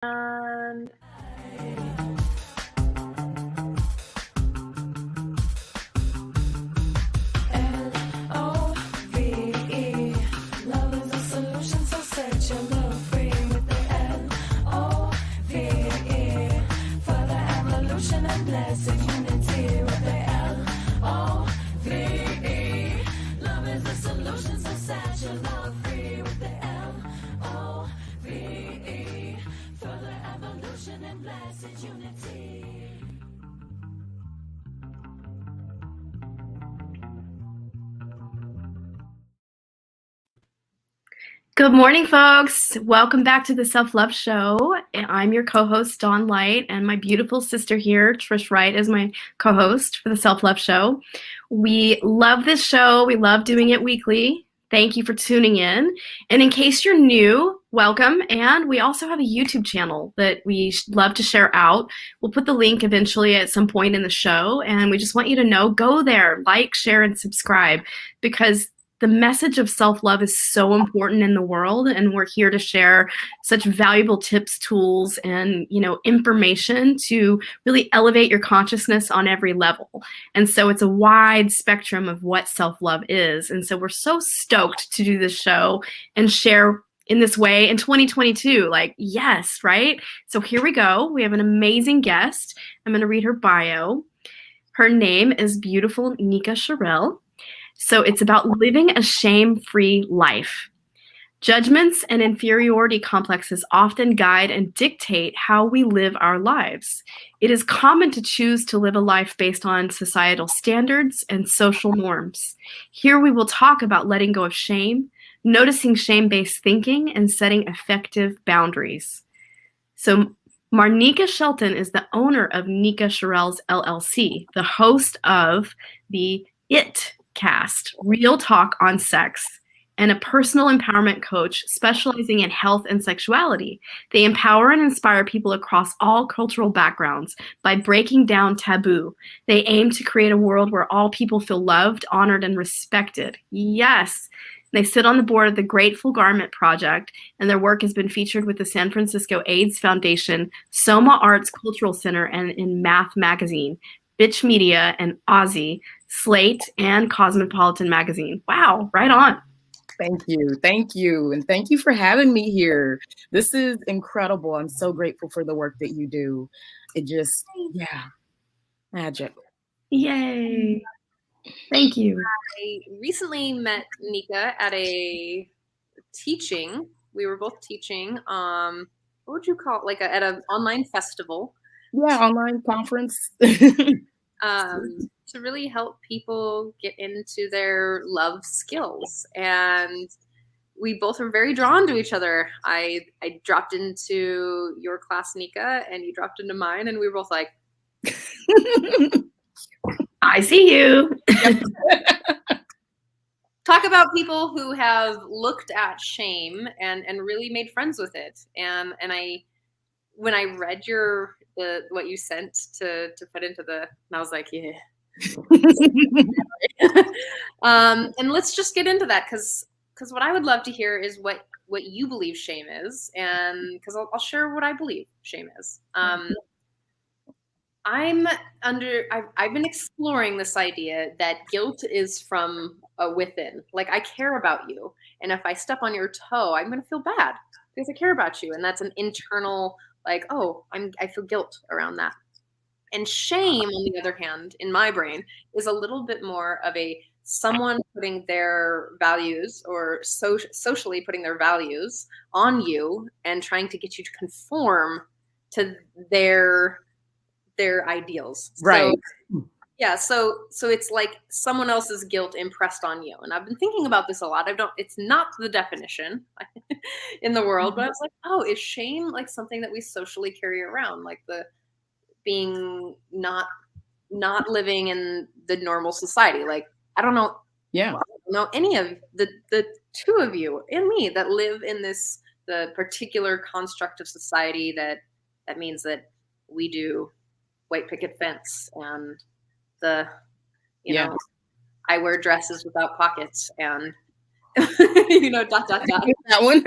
And L-O-V-E, love is a solution, so set your love free with the L-O-V-E, for the evolution and blessed unity with the L-O-V-E, love is a solution, so set your love free with the L-O-V-E, for the evolution and blessed unity. Good morning, folks. Welcome back to the Self-Love Show. I'm your co-host, Dawn Light, and my beautiful sister here, Trish Wright, is my co-host for the Self-Love Show. We love this show. We love doing it weekly. Thank you for tuning in. And in case you're new, welcome. And we also have a YouTube channel that we love to share out. We'll put the link eventually at some point in the show. And we just want you to know, go there, like, share, and subscribe, because the message of self-love is so important in the world, and we're here to share such valuable tips, tools, and information to really elevate your consciousness on every level. And so it's a wide spectrum of what self-love is. And so we're so stoked to do this show and share in this way in 2022. Like, yes, right? So here we go. We have an amazing guest. I'm going to read her bio. Her name is beautiful Nika Cherelle. So it's about living a shame-free life. Judgments and inferiority complexes often guide and dictate how we live our lives. It is common to choose to live a life based on societal standards and social norms. Here we will talk about letting go of shame, noticing shame-based thinking, and setting effective boundaries. So Marnika Shelton is the owner of Nika Cherelle's LLC, the host of the It Cast, Real Talk on Sex, and a personal empowerment coach specializing in health and sexuality. They empower and inspire people across all cultural backgrounds by breaking down taboo. They aim to create a world where all people feel loved, honored, and respected. Yes. They sit on the board of the Grateful Garment Project, and their work has been featured with the San Francisco AIDS Foundation, SOMA Arts Cultural Center, and in Math Magazine, Bitch Media, and Aussie, Slate, and Cosmopolitan Magazine. Wow, right on. Thank you. Thank you. And thank you for having me here. This is incredible. I'm so grateful for the work that you do. It just, magic. Yay. Thank you. I recently met Nika at a teaching. We were both teaching, what would you call it? At an online festival. Yeah, online conference. To really help people get into their love skills. And we both were very drawn to each other. I dropped into your class, Nika, and you dropped into mine, and we were both like, I see you. Talk about people who have looked at shame and really made friends with it. And when I read what you sent to put into and I was like, yeah. And let's just get into that, because what I would love to hear is what you believe shame is, and because I'll share what I believe shame is. I've been exploring this idea that guilt is from within. Like, I care about you, and if I step on your toe, I'm going to feel bad because I care about you, and that's an internal, like, oh, I feel guilt around that. And shame, on the other hand, in my brain, is a little bit more of someone putting their values, or socially putting their values on you and trying to get you to conform to their ideals. Right. So it's like someone else's guilt impressed on you. And I've been thinking about this a lot. It's not the definition in the world, but I was like, oh, is shame like something that we socially carry around? Like the being not living in the normal society. Like, I don't know. Yeah. Well, I don't know any of the two of you and me that live in the particular construct of society that means that we do white picket fence and you know, I wear dresses without pockets and, dot. That one.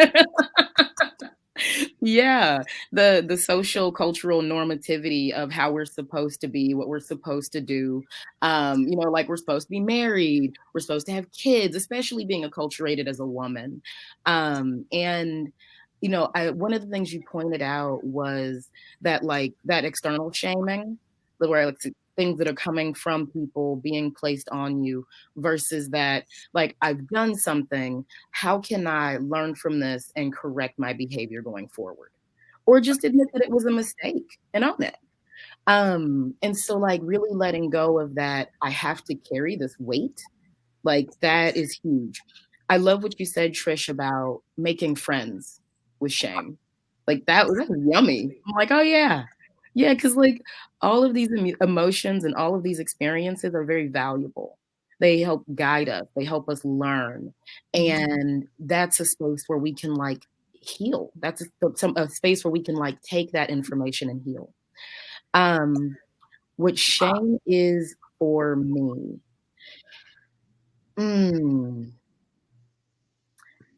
Yeah, the social cultural normativity of how we're supposed to be, what we're supposed to do. Like we're supposed to be married, we're supposed to have kids, especially being acculturated as a woman. And one of the things you pointed out was that like that external shaming, where like things that are coming from people being placed on you versus that like I've done something, how can I learn from this and correct my behavior going forward? Or just admit that it was a mistake and own it. And so like really letting go of that, I have to carry this weight, like that is huge. I love what you said, Trish, about making friends with shame. Like that was yummy. I'm like, oh yeah. Yeah, because like all of these emotions and all of these experiences are very valuable. They help guide us, they help us learn. And that's a space where we can like heal. That's a space where we can like take that information and heal. What shame is for me.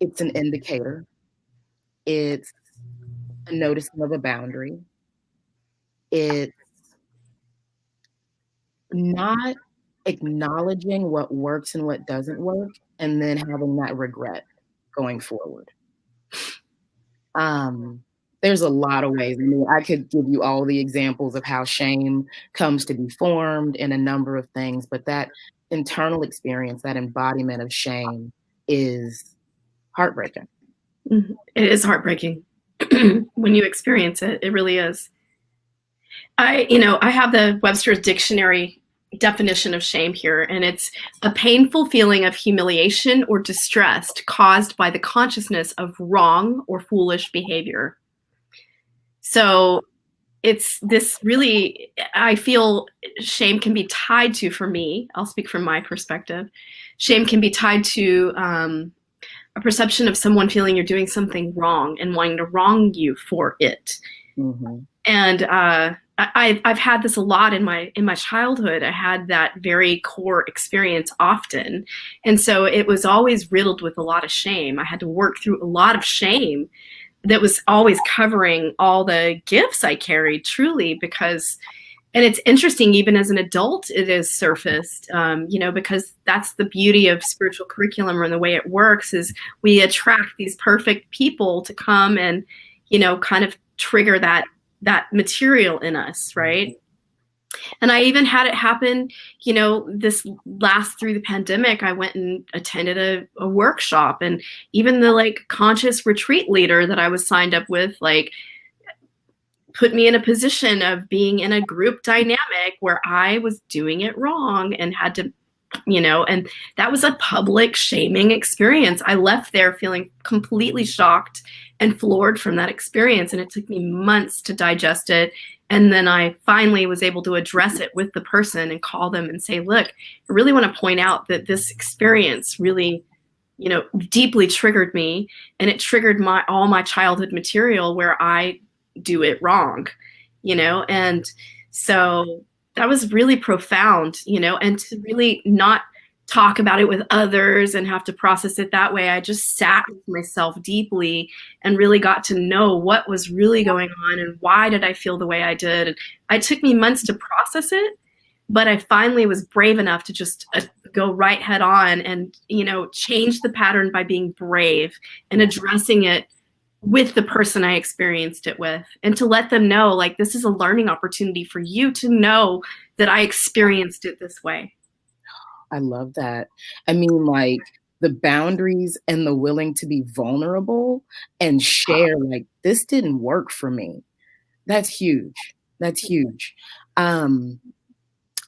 It's an indicator. It's a noticing of a boundary. It's not acknowledging what works and what doesn't work, and then having that regret going forward. There's a lot of ways. I mean, I could give you all the examples of how shame comes to be formed in a number of things, but that internal experience, that embodiment of shame is heartbreaking. It is heartbreaking when you experience it. It really is. I have the Webster's Dictionary definition of shame here, and it's a painful feeling of humiliation or distress caused by the consciousness of wrong or foolish behavior. So it's this really, I feel shame can be tied to, for me, I'll speak from my perspective, shame can be tied to a perception of someone feeling you're doing something wrong and wanting to wrong you for it. Mm-hmm. And I've had this a lot in my childhood. I had that very core experience often. And so it was always riddled with a lot of shame. I had to work through a lot of shame that was always covering all the gifts I carried, truly, because, and it's interesting, even as an adult, it is surfaced, because that's the beauty of spiritual curriculum and the way it works is we attract these perfect people to come and, kind of trigger that material in us, right? And I even had it happen, this last through the pandemic, I went and attended a workshop, and even the like conscious retreat leader that I was signed up with, like, put me in a position of being in a group dynamic where I was doing it wrong and had to, and that was a public shaming experience. I left there feeling completely shocked and floored from that experience. And it took me months to digest it. And then I finally was able to address it with the person and call them and say, look, I really want to point out that this experience really, deeply triggered me. And it triggered all my childhood material where I do it wrong, and so that was really profound, and to really not talk about it with others and have to process it that way. I just sat with myself deeply and really got to know what was really going on and why did I feel the way I did. And it took me months to process it, but I finally was brave enough to just go right head on and, change the pattern by being brave and addressing it with the person I experienced it with, and to let them know, like, this is a learning opportunity for you to know that I experienced it this way. I love that. I mean, like, the boundaries and the willing to be vulnerable and share, like, this didn't work for me. That's huge. That's huge.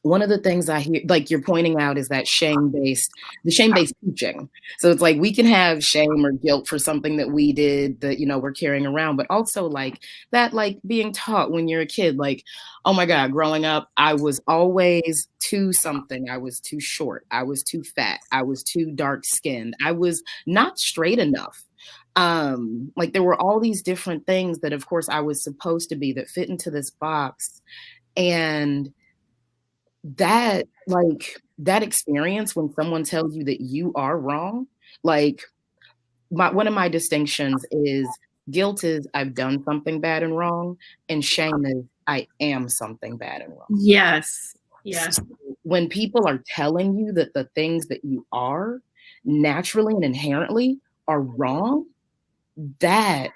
One of the things I hear, like you're pointing out, is that the shame-based teaching. So it's like we can have shame or guilt for something that we did that, we're carrying around, but also like that, like being taught when you're a kid, like, oh my God, growing up, I was always too something. I was too short. I was too fat. I was too dark skinned. I was not straight enough. Like there were all these different things that, of course, I was supposed to be that fit into this box. And that experience when someone tells you that you are wrong, like one of my distinctions is Guilt is I've done something bad and wrong, and shame is I am something bad and wrong. Yes. Yes. So when people are telling you that the things that you are naturally and inherently are wrong, that's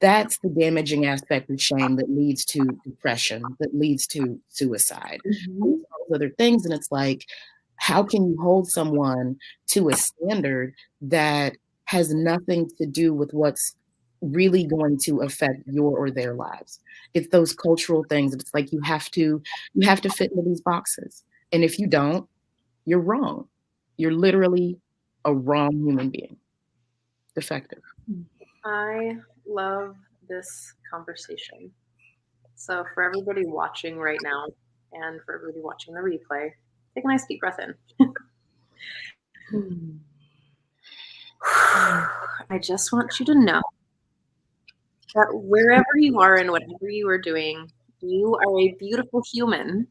the damaging aspect of shame that leads to depression, that leads to suicide, Mhm. other things. And it's like, how can you hold someone to a standard that has nothing to do with what's really going to affect your or their lives? It's those cultural things. It's like you have to fit into these boxes. And if you don't, you're wrong. You're literally a wrong human being. Defective. I love this conversation. So for everybody watching right now and for everybody watching the replay, take a nice deep breath in. I just want you to know that wherever you are and whatever you are doing, you are a beautiful human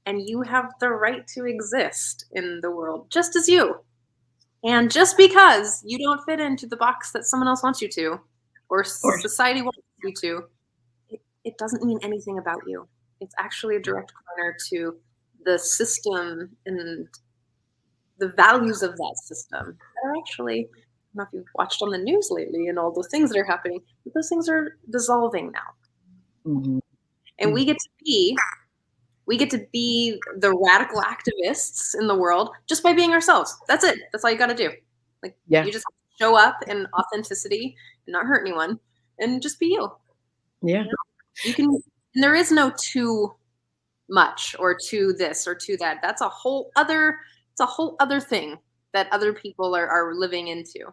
and you have the right to exist in the world just as you. And just because you don't fit into the box that someone else wants you to or society wants you to, it doesn't mean anything about you. It's actually a direct counter to the system and the values of that system that are actually, I don't know if you've watched on the news lately and all those things that are happening, but those things are dissolving now. Mm-hmm. And we get to be the radical activists in the world just by being ourselves. That's it. That's all you got to do. Like, you just show up in authenticity and not hurt anyone and just be you. Yeah. You can, and there is no too much or too this or too that. That's a whole other, it's a whole other thing that other people are living into.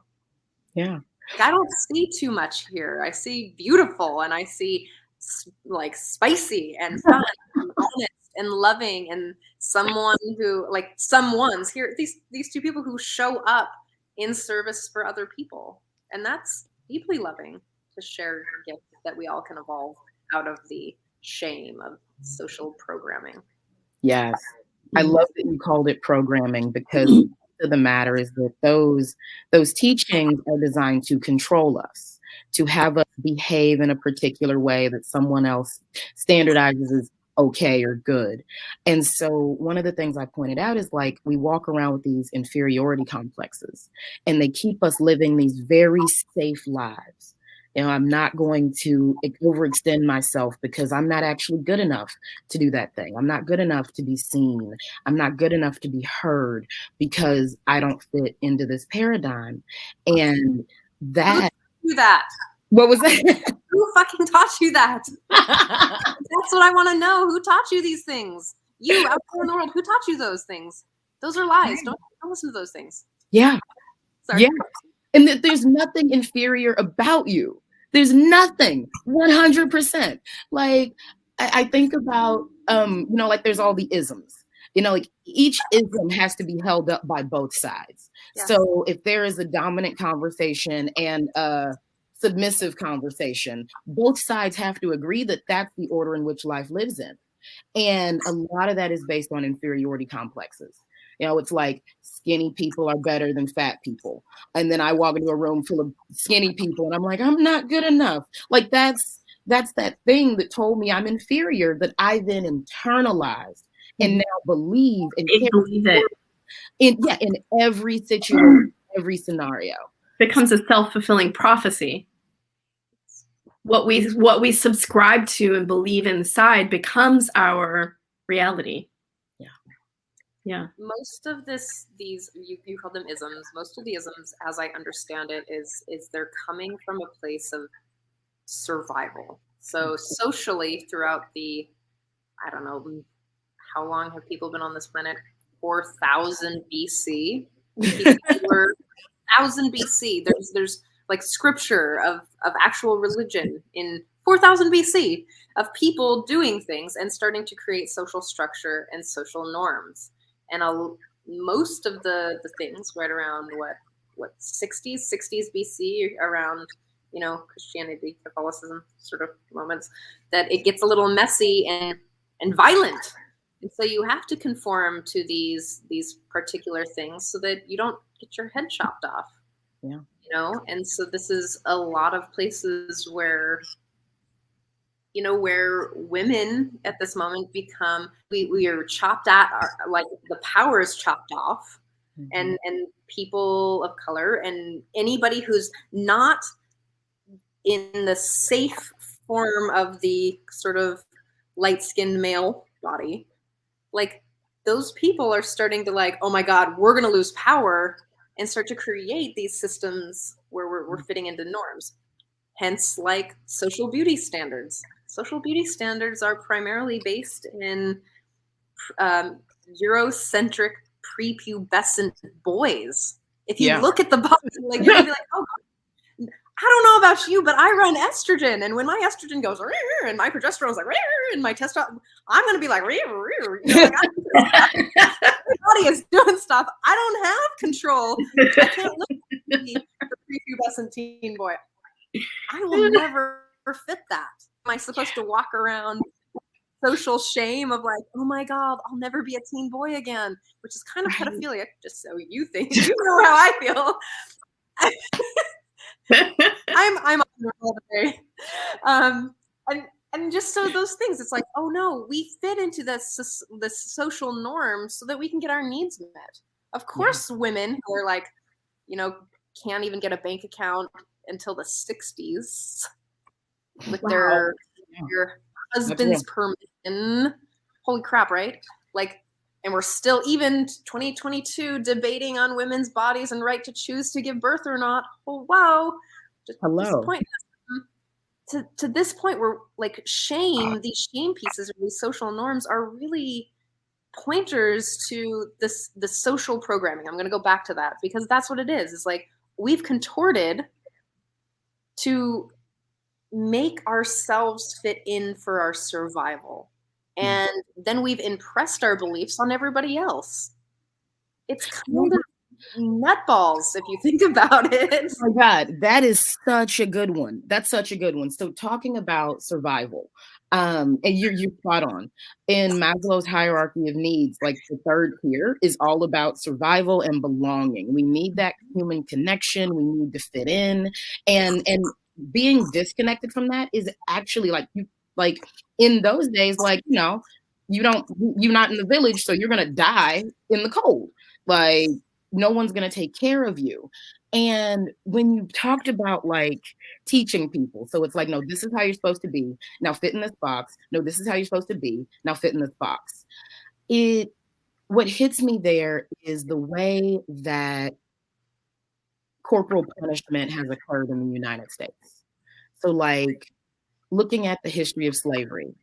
Yeah. Like, I don't see too much here. I see beautiful and I see like spicy and fun and honest and loving and someone who like someone's here. These two people who show up in service for other people. And that's deeply loving to share gifts that we all can evolve out of the shame of social programming. Yes. I love that you called it programming, because the truth of the matter is that those teachings are designed to control us, to have us behave in a particular way that someone else standardizes as okay or good. And so one of the things I pointed out is, like, we walk around with these inferiority complexes and they keep us living these very safe lives. I'm not going to overextend myself because I'm not actually good enough to do that thing. I'm not good enough to be seen. I'm not good enough to be heard because I don't fit into this paradigm. And that. Who taught you that? What was that? Who fucking taught you that? That's what I want to know. Who taught you these things? You out there in the world, who taught you those things? Those are lies. Don't listen to those things. Yeah. Sorry. Yeah. And there's nothing inferior about you. There's nothing. 100%. Like, I think about, like, there's all the isms. Like, each ism has to be held up by both sides. Yes. So if there is a dominant conversation and a submissive conversation, both sides have to agree that that's the order in which life lives in. And a lot of that is based on inferiority complexes. It's like skinny people are better than fat people. And then I walk into a room full of skinny people and I'm like, I'm not good enough. Like, that's that thing that told me I'm inferior that I then internalized and now believe and believe it. In every situation, every scenario. It becomes a self-fulfilling prophecy. What we subscribe to and believe inside becomes our reality. Yeah. Most of these you call them isms. Most of the isms, as I understand it, is they're coming from a place of survival. So socially, throughout the, I don't know, how long have people been on this planet? 4,000 BC. Were 1,000 BC. There's like scripture of actual religion in 4,000 BC of people doing things and starting to create social structure and social norms. And most of the things right around what 60s BC, around Christianity, Catholicism sort of moments, that it gets a little messy and violent. And so you have to conform to these particular things so that you don't get your head chopped off. Yeah. And so this is a lot of places where, where women at this moment become, we are chopped at, like the power is chopped off, and people of color and anybody who's not in the safe form of the sort of light-skinned male body, like those people are starting to like, oh my God, we're going to lose power, and start to create these systems where we're fitting into norms. Hence, like social beauty standards. Social beauty standards are primarily based in Eurocentric prepubescent boys. If you look at the body, like you're gonna be like, oh, I don't know about you, but I run estrogen, and when my estrogen goes and my progesterone's like and my testosterone, I'm gonna be like, like my body is doing stuff. I don't have control. I can't look at the prepubescent teen boy. I will never fit that. Am I supposed to walk around social shame of like, oh my God, I'll never be a teen boy again, which is kind of pedophilia, just so you think. You know how I feel. I'm on the roll today. And just so those things, it's like, oh no, we fit into this social norm so that we can get our needs met. Of course, women who are like, can't even get a bank account until the 60s with their husband's permission. Holy crap, right? Like, and we're still, even 2022, debating on women's bodies and right to choose to give birth or not. Oh, wow. Hello. To this point where like these shame pieces or these social norms are really pointers to the social programming. I'm going to go back to that because that's what it is. It's like we've contorted to make ourselves fit in for our survival. And then we've impressed our beliefs on everybody else. It's kind of nutballs if you think about it. Oh my God, that is such a good one. That's such a good one. So talking about survival, and you're spot on. In Maslow's hierarchy of needs, like the third tier is all about survival and belonging. We need that human connection. We need to fit in, and being disconnected from that is actually like in those days, like, you're not in the village, so you're going to die in the cold. Like, no one's going to take care of you. And when you talked about like teaching people, so it's like, no, this is how you're supposed to be. Now fit in this box. No, this is how you're supposed to be. Now fit in this box. What hits me there is the way that corporal punishment has occurred in the United States. So like looking at the history of slavery,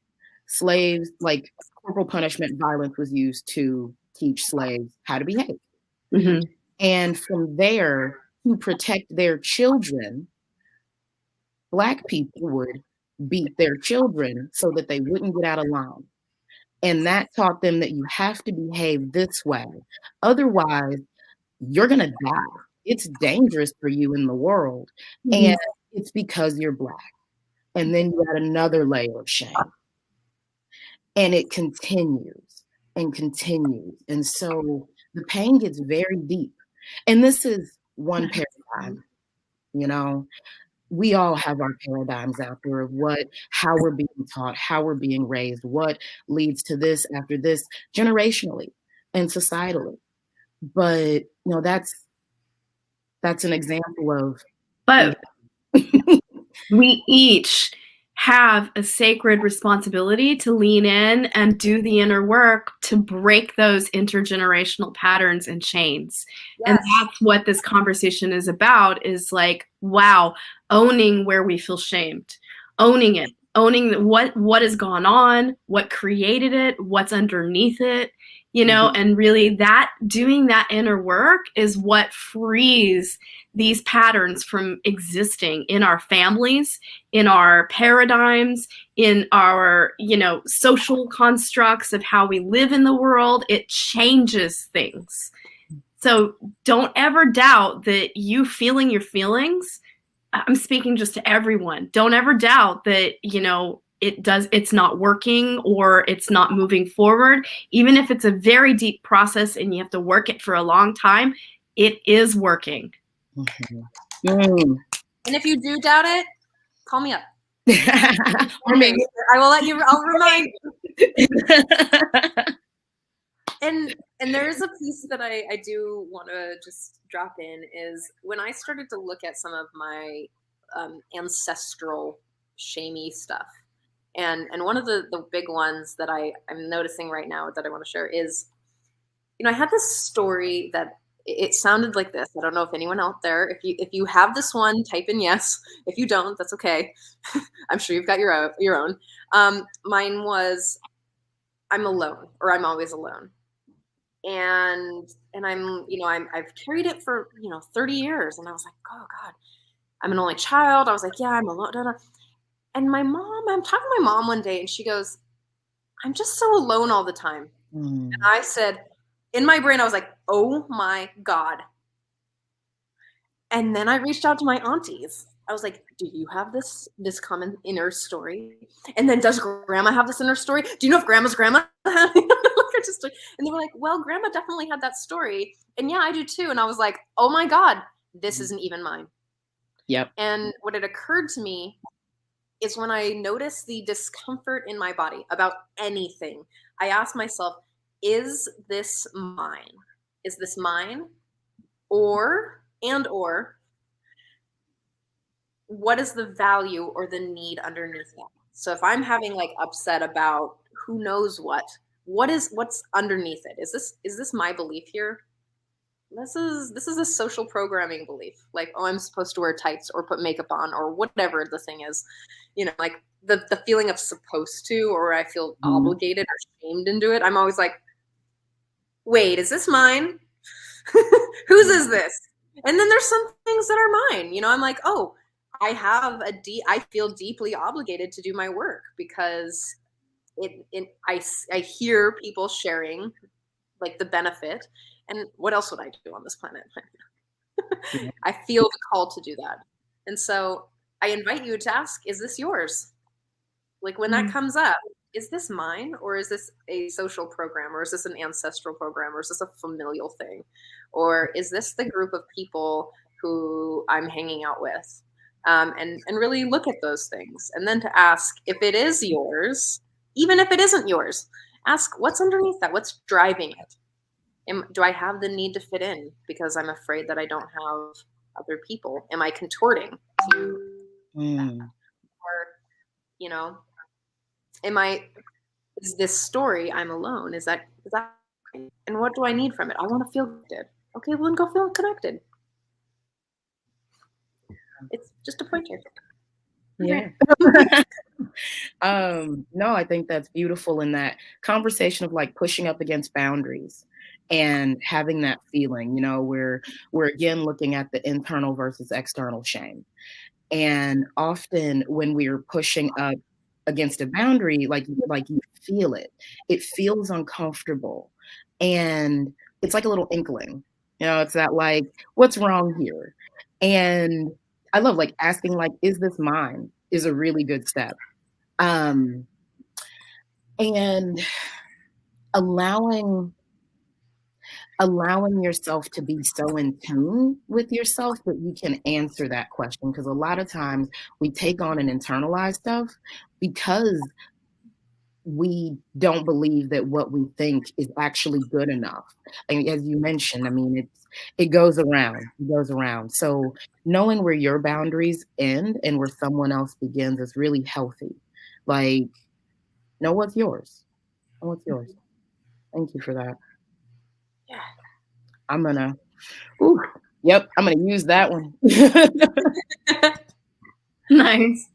slaves, like corporal punishment, violence was used to teach slaves how to behave. Mm-hmm. And from there, to protect their children, Black people would beat their children so that they wouldn't get out of line. And that taught them that you have to behave this way. Otherwise, you're going to die. It's dangerous for you in the world. Mm-hmm. And it's because you're Black. And then you add another layer of shame. And it continues and continues. And so the pain gets very deep. And this is one paradigm, we all have our paradigms out there of how we're being taught, how we're being raised, what leads to this after this generationally and societally. But, that's an example of. But we each have a sacred responsibility to lean in and do the inner work to break those intergenerational patterns and chains. Yes. And that's what this conversation is about, is like, wow, owning where we feel shamed, owning it, owning what has gone on, what created it, what's underneath it, and really doing that inner work is what frees these patterns from existing in our families, in our paradigms, in our, social constructs of how we live in the world. It changes things. So don't ever doubt that you feeling your feelings. I'm speaking just to everyone. Don't ever doubt that, it's not working or it's not moving forward. Even if it's a very deep process and you have to work it for a long time, it is working. Mm-hmm. Mm. And if you do doubt it, call me up. Or maybe I will let you. I'll remind you. And there is a piece that I do want to just drop in is when I started to look at some of my ancestral shamey stuff. And one of the big ones that I'm noticing right now that I want to share is, I had this story that it sounded like this. I don't know if anyone out there, if you have this one, type in yes. If you don't, that's okay. I'm sure you've got your own. Mine was, I'm alone, or I'm always alone. And I've carried it for 30 years, and I was like, oh God, I'm an only child. I was like, yeah, I'm alone. Da, da. And I'm talking to my mom one day, and she goes, I'm just so alone all the time. And I said, in my brain, I was like, oh my God. And then I reached out to my aunties. I was like, do you have this common inner story? And then does grandma have this inner story? Do you know if grandma's grandma had and they were like, well, grandma definitely had that story. And yeah, I do too. And I was like, oh my God, this isn't even mine. Yep. And what had occurred to me is when I noticed the discomfort in my body about anything, I asked myself, is this mine? Is this mine? Or what is the value or the need underneath that? So if I'm having like upset about who knows what's underneath it? Is this my belief here? This is a social programming belief. Like, oh, I'm supposed to wear tights or put makeup on or whatever the thing is. Like the feeling of supposed to, or I feel obligated or shamed into it. I'm always like, wait, is this mine? Whose is this? And then there's some things that are mine. I'm like, oh, I feel deeply obligated to do my work because I hear people sharing like the benefit, and what else would I do on this planet? I feel the call to do that. And so I invite you to ask, is this yours? Like when that comes up, is this mine, or is this a social program, or is this an ancestral program, or is this a familial thing? Or is this the group of people who I'm hanging out with? And really look at those things. And then to ask if it is yours, even if it isn't yours, ask what's underneath that, what's driving it? Do I have the need to fit in because I'm afraid that I don't have other people? Am I contorting to that? Or, is this story, I'm alone, is that, and what do I need from it? I want to feel connected. Okay, well then go feel connected. It's just a pointer. Yeah. No, I think that's beautiful in that conversation of like pushing up against boundaries and having that feeling, we're again looking at the internal versus external shame. And often when we're pushing up against a boundary, like you feel it. It feels uncomfortable. And it's like a little inkling. It's that like, what's wrong here? And I love like asking like, is this mine? Is a really good step. And allowing yourself to be so in tune with yourself that you can answer that question. Because a lot of times we take on and internalize stuff because we don't believe that what we think is actually good enough. And as you mentioned, I mean, it goes around. So knowing where your boundaries end and where someone else begins is really healthy. Like, know what's yours. Thank you for that. Yeah. I'm gonna use that one. Nice.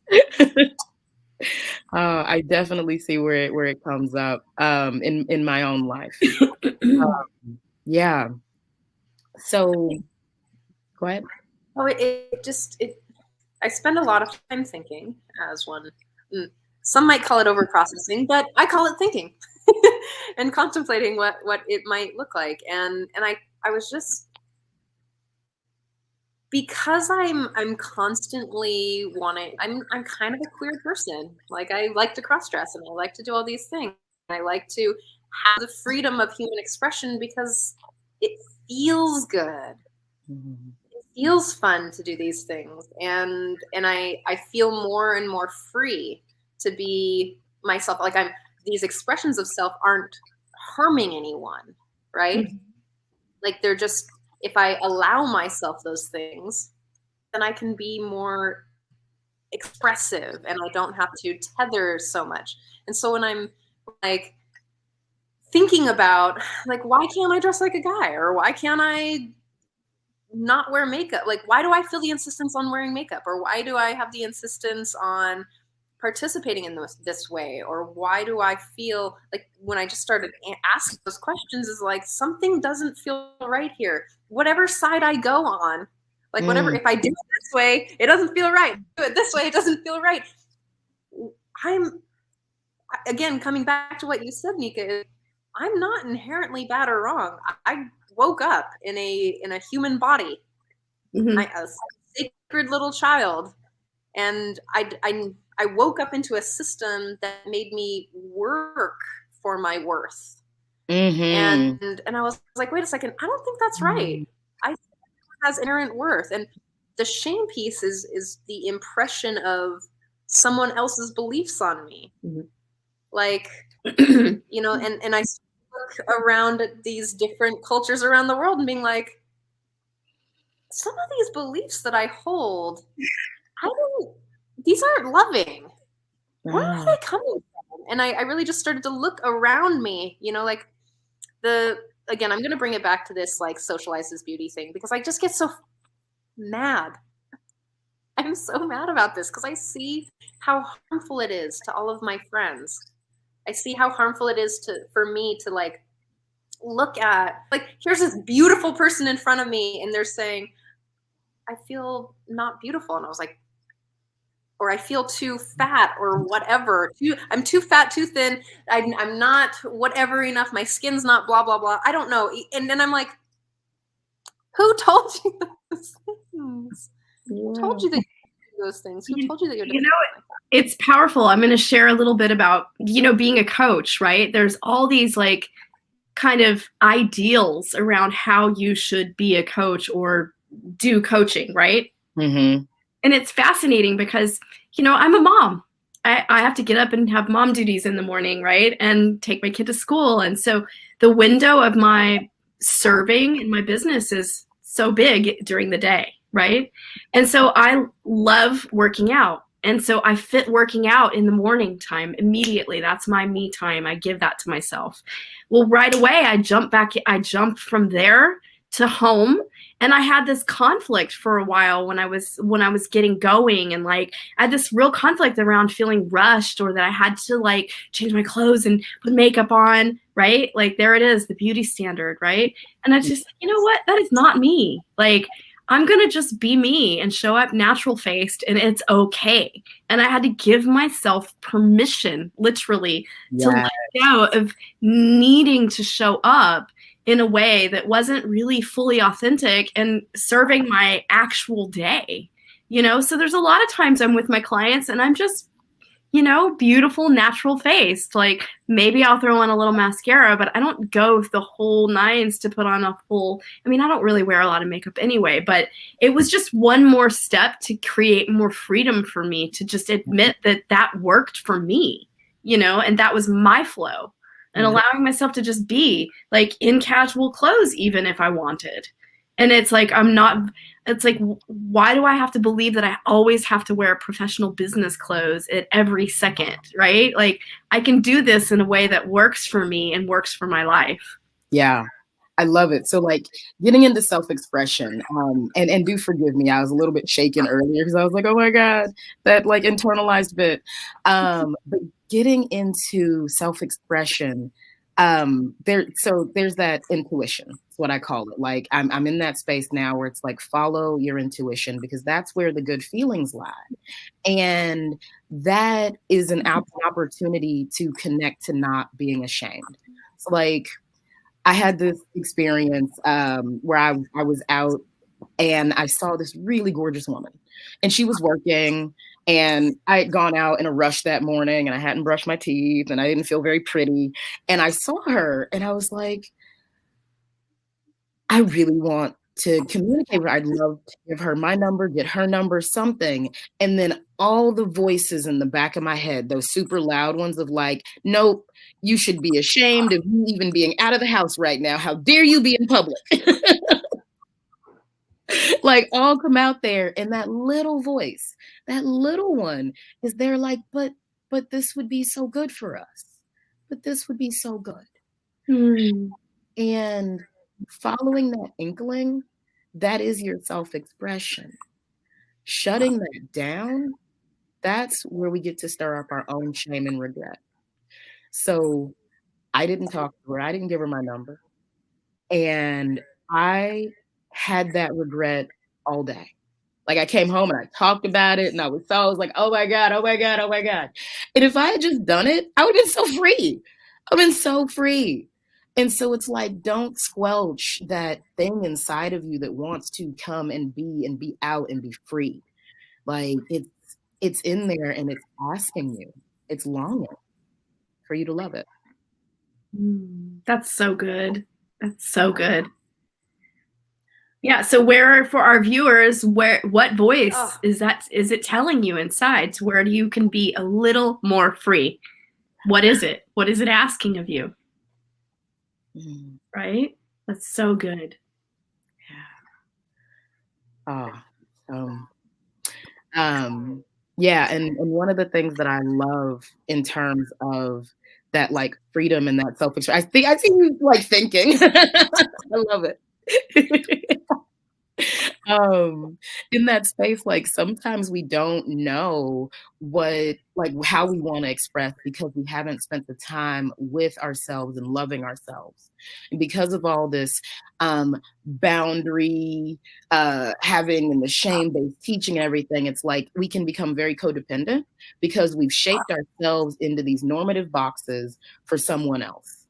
I definitely see where it comes up in my own life. Yeah. So go ahead. Oh, I spend a lot of time thinking as one. Some might call it over processing, but I call it thinking and contemplating what it might look like. And I was just, because I'm constantly I'm kind of a queer person. Like I like to cross dress and I like to do all these things. I like to have the freedom of human expression because it feels good. Mm-hmm. It feels fun to do these things, and I feel more and more free to be myself. Like these expressions of self aren't harming anyone, right? Mm-hmm. Like they're just, if I allow myself those things, then I can be more expressive and I don't have to tether so much. And so when I'm like thinking about like, why can't I dress like a guy, or why can't I not wear makeup? Like, why do I feel the insistence on wearing makeup, or why do I have the insistence on participating in this way, or why do I feel like, when I just started asking those questions, is like, something doesn't feel right here. Whatever side I go on, like whatever, if I do it this way, it doesn't feel right. Do it this way, it doesn't feel right. I'm, again, coming back to what you said, Nika, is I'm not inherently bad or wrong. I woke up in a human body, Mm-hmm. a sacred little child, and I woke up into a system that made me work for my worth. Mm-hmm. And I was like, wait a second, I don't think that's right. I think it has inherent worth. And the shame piece is the impression of someone else's beliefs on me. Mm-hmm. Like, you know, and I look around at these different cultures around the world and being like, some of these beliefs that I hold, these aren't loving. Where are they coming from? And I really just started to look around me, you know, like again, I'm going to bring it back to this like socialized as beauty thing, because I just get so mad. I'm so mad about this because I see how harmful it is to all of my friends. I see how harmful it is for me to like look at, like, here's this beautiful person in front of me and they're saying, I feel not beautiful. And I was like, or I feel too fat or whatever. I'm too fat, too thin. I'm not whatever enough. My skin's not blah, blah, blah. I don't know. And then I'm like, who told you those things? Yeah. Who told you that you do those things? Who told you that you're doing it's powerful. I'm going to share a little bit about, being a coach, right? There's all these like kind of ideals around how you should be a coach or do coaching, right? Mm-hmm. And it's fascinating because, I'm a mom. I have to get up and have mom duties in the morning, right? And take my kid to school. And so the window of my serving in my business is so big during the day, right? And so I love working out. And so I fit working out in the morning time immediately. That's my me time. I give that to myself. Well, right away, I jump from there to home. And I had this conflict for a while when I was getting going, and like I had this real conflict around feeling rushed, or that I had to like change my clothes and put makeup on, right? Like there it is, the beauty standard, right? And I just, you know what? That is not me. Like I'm going to just be me and show up natural faced, and it's okay. And I had to give myself permission, literally, to let go of needing to show up in a way that wasn't really fully authentic and serving my actual day, So there's a lot of times I'm with my clients and I'm just, beautiful, natural faced. Like maybe I'll throw on a little mascara, but I don't go the whole nines to put on a full, I don't really wear a lot of makeup anyway, but it was just one more step to create more freedom for me to just admit that worked for me, and that was my flow. And allowing myself to just be like in casual clothes, even if I wanted. And it's like, why do I have to believe that I always have to wear professional business clothes at every second, right? Like I can do this in a way that works for me and works for my life. Yeah. I love it. So like getting into self-expression, and do forgive me, I was a little bit shaken earlier because I was like, oh my God, that like internalized bit. But getting into self-expression, there's that intuition. That's what I call it. Like I'm in that space now where it's like follow your intuition, because that's where the good feelings lie. And that is an opportunity to connect to not being ashamed. So like I had this experience where I was out and I saw this really gorgeous woman, and she was working, and I had gone out in a rush that morning and I hadn't brushed my teeth and I didn't feel very pretty. And I saw her and I was like, I really want to communicate with her. I'd love to give her my number, get her number, something. And then all the voices in the back of my head, those super loud ones of like, nope, you should be ashamed of you even being out of the house right now. How dare you be in public? Like all come out there. And that little voice, that little one is there like, but this would be so good for us. But this would be so good. And following that inkling, that is your self-expression. Shutting that down, that's where we get to stir up our own shame and regret. So I didn't talk to her. I didn't give her my number. And I had that regret all day. Like I came home and I talked about it and I was like, oh my God, oh my God, oh my God. And if I had just done it, I would have been so free. I've been so free. And so it's like, don't squelch that thing inside of you that wants to come and be out and be free. Like it's in there and it's asking you, it's longing for you to love it. That's so good. That's so good. Yeah. So for our viewers, what voice is it telling you inside to where you can be a little more free? What is it? What is it asking of you? Right? That's so good. Yeah. Yeah. And one of the things that I love in terms of that like freedom and that self-expression, I see you like thinking. I love it. In that space, like sometimes we don't know how we want to express because we haven't spent the time with ourselves and loving ourselves. And because of all this boundary having and the shame-based teaching and everything, it's like we can become very codependent because we've shaped ourselves into these normative boxes for someone else.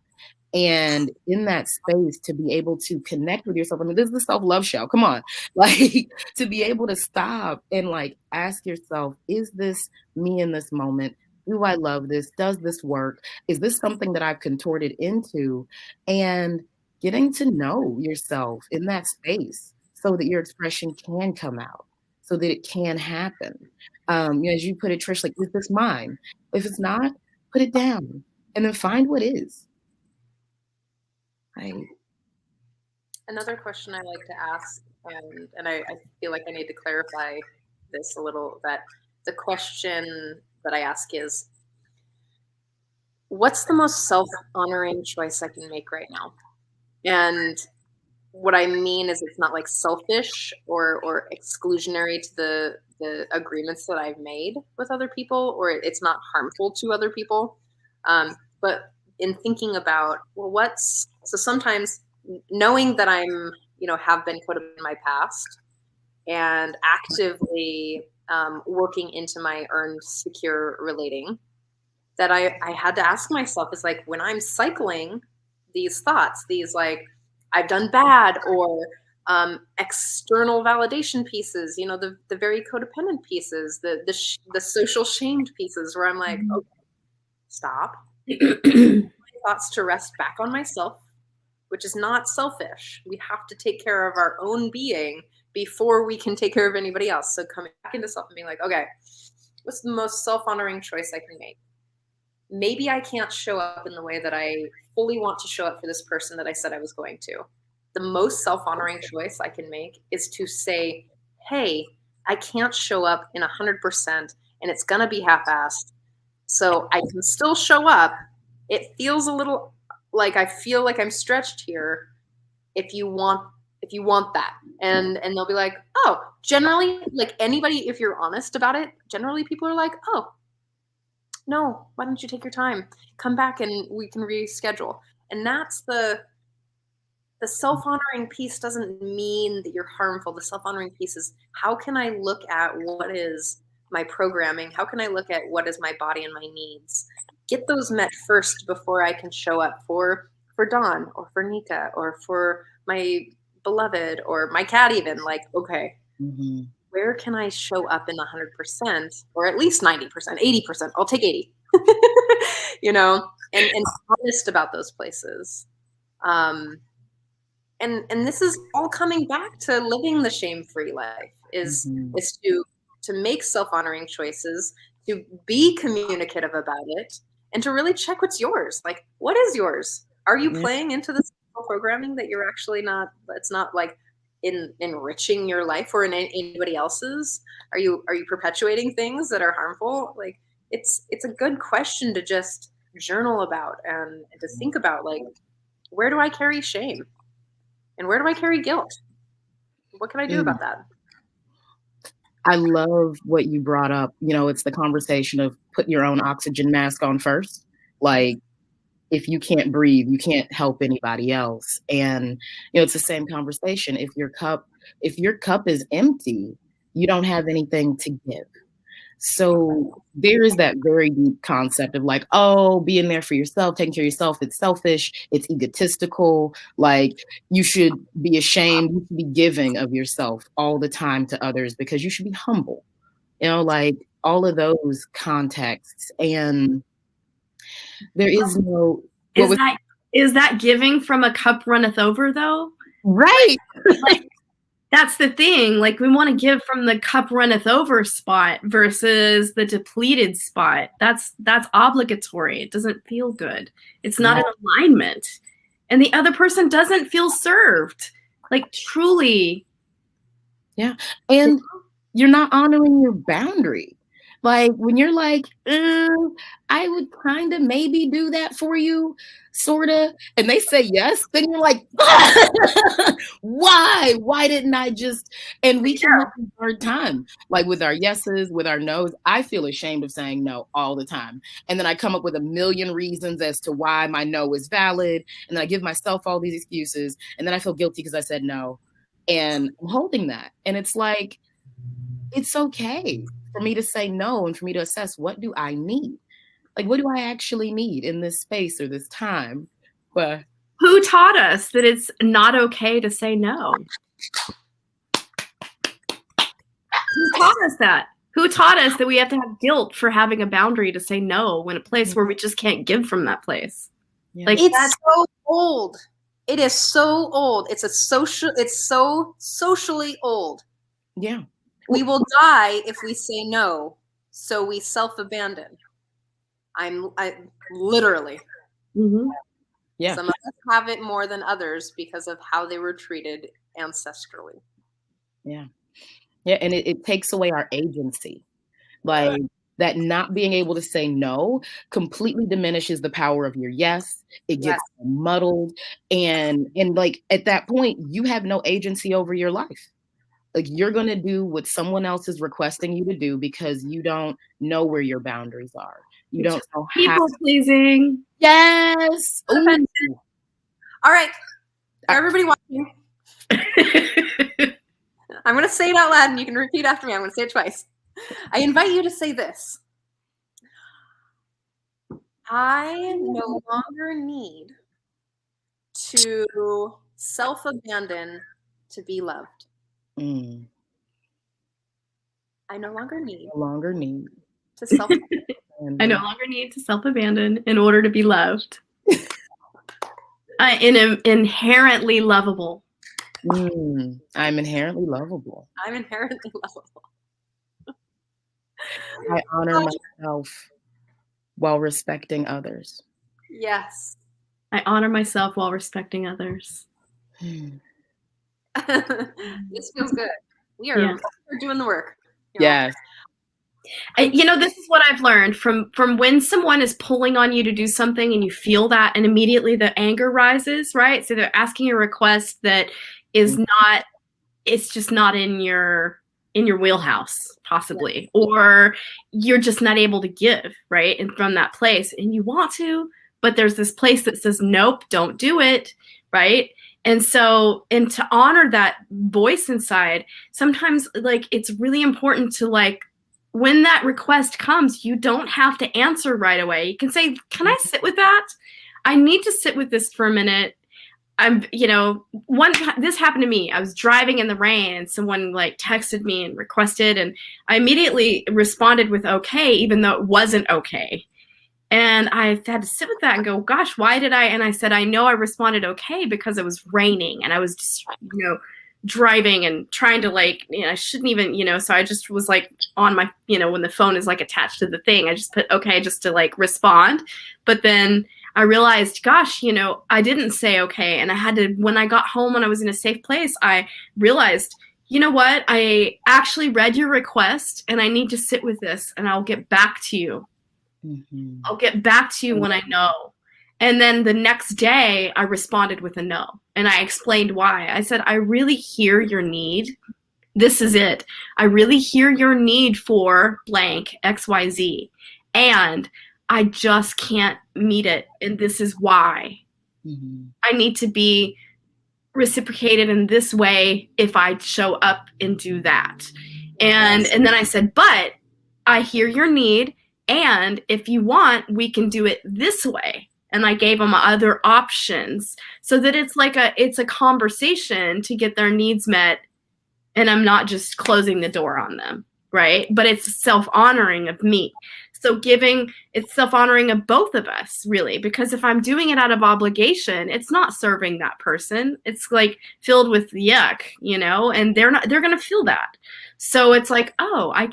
And in that space, to be able to connect with yourself, I mean, this is the self-love show. Come on. Like, to be able to stop and like ask yourself, is this me in this moment? Do I love this? Does this work? Is this something that I've contorted into? And getting to know yourself in that space so that your expression can come out, so that it can happen. As you put it, Trish, like, is this mine? If it's not, put it down and then find what is. Right. Another question I like to ask, and I feel like I need to clarify this a little, that the question that I ask is, what's the most self-honoring choice I can make right now? And what I mean is it's not like selfish or exclusionary to the agreements that I've made with other people, or it's not harmful to other people. But in thinking about, well, so sometimes knowing that I'm, have been put in my past and actively working into my earned secure relating, that I had to ask myself is like, when I'm cycling these thoughts, these like, I've done bad, or external validation pieces, the very codependent pieces, the social shamed pieces where I'm like, okay, stop. Thoughts to rest back on myself, which is not selfish. We have to take care of our own being before we can take care of anybody else. So coming back into self and being like, okay, what's the most self-honoring choice I can make? Maybe I can't show up in the way that I fully want to show up for this person that I said I was going to. The most self-honoring choice I can make is to say, hey, I can't show up in 100% and it's going to be half-assed. So I can still show up. It feels a little like I feel like I'm stretched here. If you want that, and they'll be like, oh, generally, like anybody, if you're honest about it, generally people are like, oh, no, why don't you take your time, come back and we can reschedule. And that's the self-honoring piece. Doesn't mean that you're harmful. The self-honoring piece is, how can I look at what is my programming? How can I look at what is my body and my needs? Get those met first before I can show up for Dawn or for Nika or for my beloved or my cat even. Like, okay, where can I show up in 100% or at least 90%, 80%? I'll take 80, and honest about those places. and this is all coming back to living the shame-free life, is Mhm. is to make self-honoring choices, to be communicative about it, and to really check what's yours. Like, what is yours? Are you Yeah. playing into this programming that you're actually not, that's not like enriching your life or in anybody else's? Are you perpetuating things that are harmful? Like, it's a good question to just journal about and to think about, like, where do I carry shame? And where do I carry guilt? What can I do Mm. about that? I love what you brought up. It's the conversation of put your own oxygen mask on first. Like, if you can't breathe, you can't help anybody else. And it's the same conversation. If your cup is empty, you don't have anything to give. So there is that very deep concept of like, oh, being there for yourself, taking care of yourself, it's selfish, it's egotistical. Like, you should be ashamed, you should be giving of yourself all the time to others because you should be humble. Like all of those contexts. And there is no what Is was that is that giving from a cup runneth over though? right. Like, that's the thing. Like, we want to give from the cup runneth over spot versus the depleted spot. That's obligatory. It doesn't feel good. It's not in alignment. And the other person doesn't feel served. Like, truly. Yeah. And you're not honoring your boundary. Like, when you're like, I would kind of maybe do that for you, sort of. And they say yes. Then you're like, why? Why didn't I just? And we can have a hard time, like with our yeses, with our nos. I feel ashamed of saying no all the time. And then I come up with a million reasons as to why my no is valid. And then I give myself all these excuses. And then I feel guilty because I said no. And I'm holding that. And it's like, it's okay for me to say no and for me to assess, what do I need? Like, what do I actually need in this space or this time? But Who taught us that it's not okay to say no? Who taught us that? Who taught us that we have to have guilt for having a boundary to say no when a place where we just can't give from that place? Yeah. Like, It's so old. It is so old. It's so socially old. Yeah. We will die if we say no, so we self-abandon. I literally. mm-hmm. Yeah. Some of us have it more than others because of how they were treated ancestrally. Yeah. Yeah. And it takes away our agency. Like, that not being able to say no completely diminishes the power of your yes. It gets muddled. And like, at that point, you have no agency over your life. Like, you're going to do what someone else is requesting you to do because you don't know where your boundaries are. You don't know how. People pleasing. Yes. Ooh. All right. For everybody watching, I'm going to say it out loud and you can repeat after me. I'm going to say it twice. I invite you to say this. I no longer need to self-abandon to be loved. Mm. I no longer need to self-abandon. I no longer need to self-abandon in order to be loved. I am inherently lovable. I'm inherently lovable. I'm inherently lovable. I honor myself while respecting others. Yes. I honor myself while respecting others. This feels good. We're doing the work. Yes. This is what I've learned from when someone is pulling on you to do something and you feel that and immediately the anger rises, right? So they're asking a request that is not, it's just not in your wheelhouse, possibly, or you're just not able to give, right? And from that place, and you want to, but there's this place that says, nope, don't do it, right? And so, and to honor that voice inside, sometimes, like, it's really important to, like, when that request comes, you don't have to answer right away. You can say, can I sit with that? I need to sit with this for a minute. This happened to me. I was driving in the rain and someone like texted me and requested, and I immediately responded with okay, even though it wasn't okay. And I had to sit with that and go, gosh, why did I? And I said, I know I responded okay because it was raining and I was just, driving and trying to I shouldn't even, so I just was on my, when the phone is attached to the thing, I just put okay just to respond. But then I realized, gosh, I didn't say okay. And I had to, when I got home, when I was in a safe place, I realized, you know what? I actually read your request and I need to sit with this and I'll get back to you. Mm-hmm. I'll get back to you when I know. And then the next day I responded with a no. And I explained why. I said, I really hear your need. This is it. I really hear your need for blank XYZ. And I just can't meet it. And this is why. Mm-hmm. I need to be reciprocated in this way if I show up and do that. And then I said, but I hear your need. And if you want, we can do it this way. And I gave them other options so that it's a conversation to get their needs met. And I'm not just closing the door on them, right? But it's self-honoring of me. So it's self-honoring of both of us, really, because if I'm doing it out of obligation, it's not serving that person. It's filled with yuck, and they're going to feel that. So it's I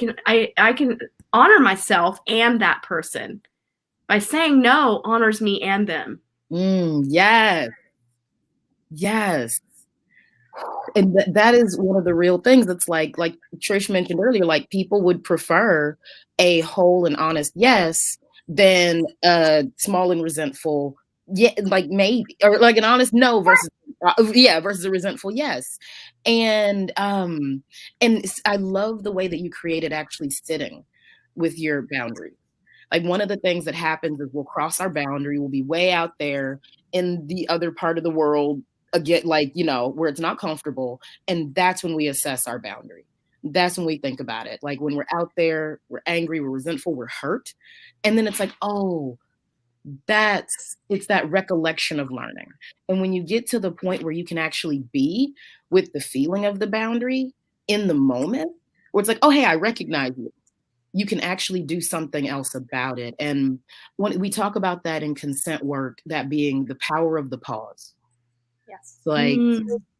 can honor myself and that person by saying no honors me and them. Yes. Yes. And that is one of the real things. It's like Trish mentioned earlier, people would prefer a whole and honest yes than a small and resentful maybe, or an honest no versus versus a resentful yes. And I love the way that you created actually sitting with your boundary. One of the things that happens is we'll cross our boundary, we'll be way out there in the other part of the world, again, where it's not comfortable. And that's when we assess our boundary. That's when we think about it. When we're out there, we're angry, we're resentful, we're hurt. And then it's it's that recollection of learning. And when you get to the point where you can actually be with the feeling of the boundary in the moment, where it's oh, hey, I recognize you. You can actually do something else about it. And when we talk about that in consent work, that being the power of the pause. Yes.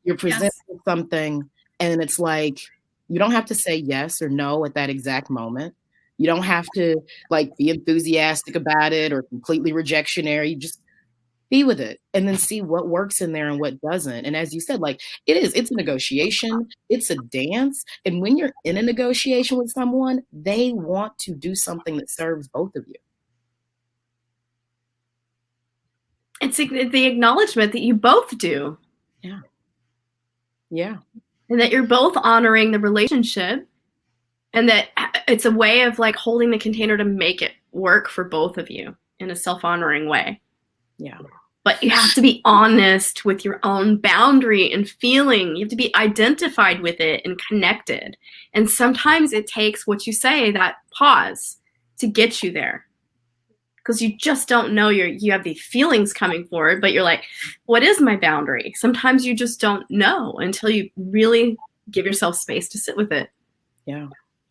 You're presenting something and it's you don't have to say yes or no at that exact moment. You don't have to be enthusiastic about it or completely rejectionary. You just be with it and then see what works in there and what doesn't. And as you said, it's a negotiation, it's a dance. And when you're in a negotiation with someone, they want to do something that serves both of you. It's the acknowledgement that you both do. Yeah. Yeah. And that you're both honoring the relationship and that it's a way of holding the container to make it work for both of you in a self-honoring way. Yeah. But you have to be honest with your own boundary and feeling. You have to be identified with it and connected. And sometimes it takes what you say, that pause, to get you there. Because you just don't know you have these feelings coming forward, but you're what is my boundary? Sometimes you just don't know until you really give yourself space to sit with it. Yeah.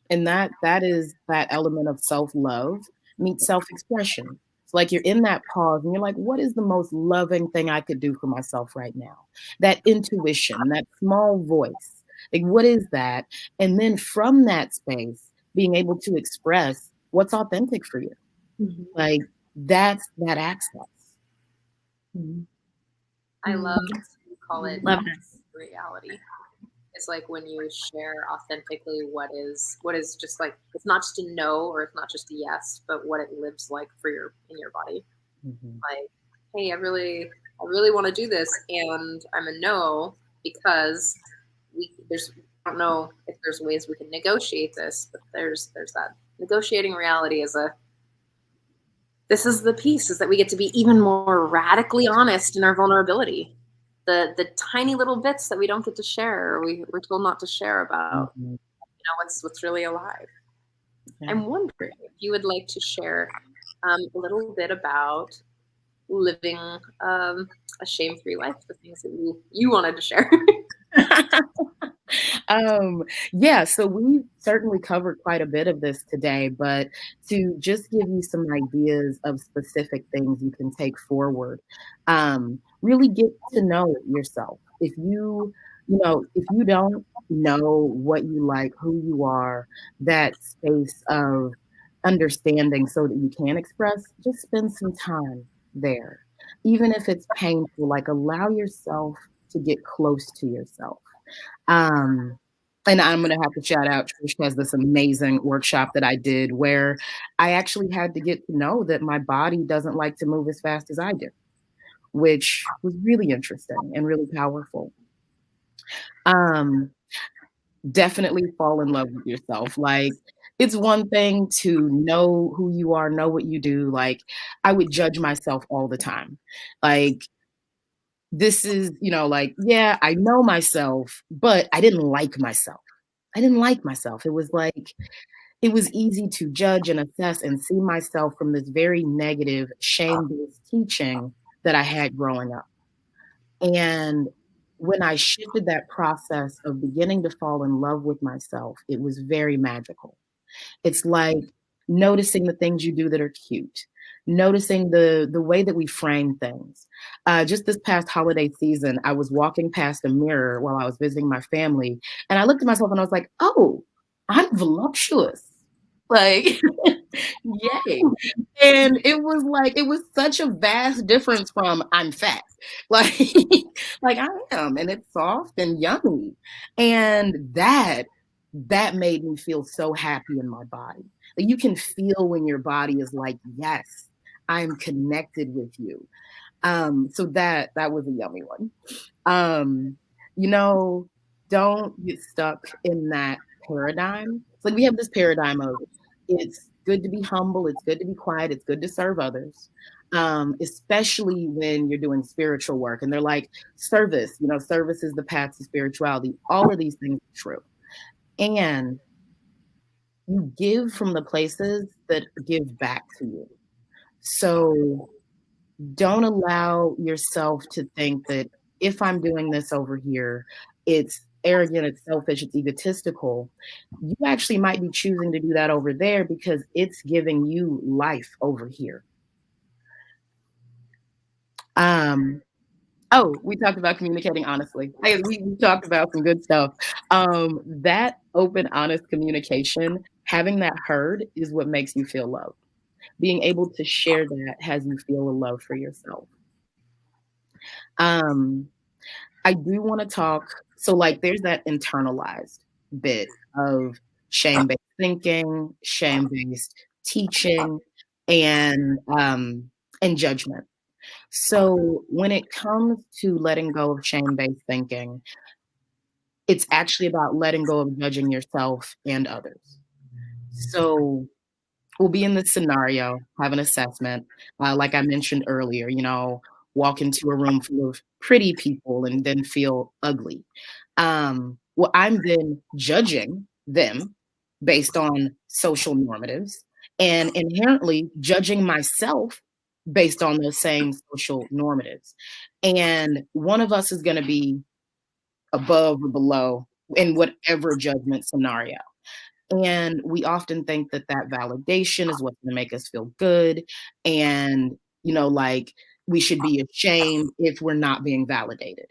And that is that element of self-love meets self-expression. It's you're in that pause and you're what is the most loving thing I could do for myself right now? That intuition, that small voice, what is that? And then from that space, being able to express what's authentic for you. Mm-hmm. That's that access. Mm-hmm. I love to call it reality. It's when you share authentically what is just it's not just a no or it's not just a yes, but what it lives like in your body. Mm-hmm. Hey, I really want to do this, and I'm a no because I don't know if there's ways we can negotiate this, but there's that negotiating reality this is the piece, is that we get to be even more radically honest in our vulnerability. The tiny little bits that we don't get to share, or we're told not to share about, mm-hmm. What's really alive. Yeah. I'm wondering if you would like to share a little bit about living a shame-free life, the things that you wanted to share. Yeah, so we certainly covered quite a bit of this today, but to just give you some ideas of specific things you can take forward, really get to know yourself. If you don't know what you like, who you are, that space of understanding so that you can express, just spend some time there. Even if it's painful, like allow yourself to get close to yourself. Um, and I'm gonna have to shout out Trish has this amazing workshop that I did where I actually had to get to know that my body doesn't like to move as fast as I do, which was really interesting and really powerful. Um, Definitely fall in love with yourself. Like, it's one thing to know who you are, know what you do. Like, I would judge myself all the time. Like, this is, like, yeah, I know myself, but I didn't like myself. I didn't like myself. It was easy to judge and assess and see myself from this very negative, shame-based teaching that I had growing up. And when I shifted that process of beginning to fall in love with myself, it was very magical. It's like noticing the things you do that are cute, noticing the way that we frame things. Just this past holiday season, I was walking past a mirror while I was visiting my family, and I looked at myself and I was like, "Oh, I'm voluptuous." Like, yay. And it was such a vast difference from I'm fat. Like like I am, and it's soft and yummy. And that made me feel so happy in my body. Like you can feel when your body is like, yes, I'm connected with you. So that was a yummy one. Um, you know, don't get stuck in that paradigm. It's like we have this paradigm of it's good to be humble, it's good to be quiet, it's good to serve others. Especially when you're doing spiritual work and they're like, service is the path to spirituality. All of these things are true. And you give from the places that give back to you. So don't allow yourself to think that if I'm doing this over here, it's arrogant, it's selfish, it's egotistical. You actually might be choosing to do that over there because it's giving you life over here. Oh, we talked about communicating honestly. We talked about some good stuff. That open, honest communication, having that heard is what makes you feel loved. Being able to share that has you feel a love for yourself. Um, I do want to talk. So, like, there's that internalized bit of shame based thinking, shame based teaching, and judgment. So, when it comes to letting go of shame based thinking, it's actually about letting go of judging yourself and others. So, we'll be in this scenario, have an assessment. Like I mentioned earlier, walk into a room full of pretty people and then feel ugly. Well, I'm then judging them based on social normatives and inherently judging myself based on those same social normatives. And one of us is going to be above or below in whatever judgment scenario. And we often think that that validation is what's going to make us feel good. And, like we should be ashamed if we're not being validated.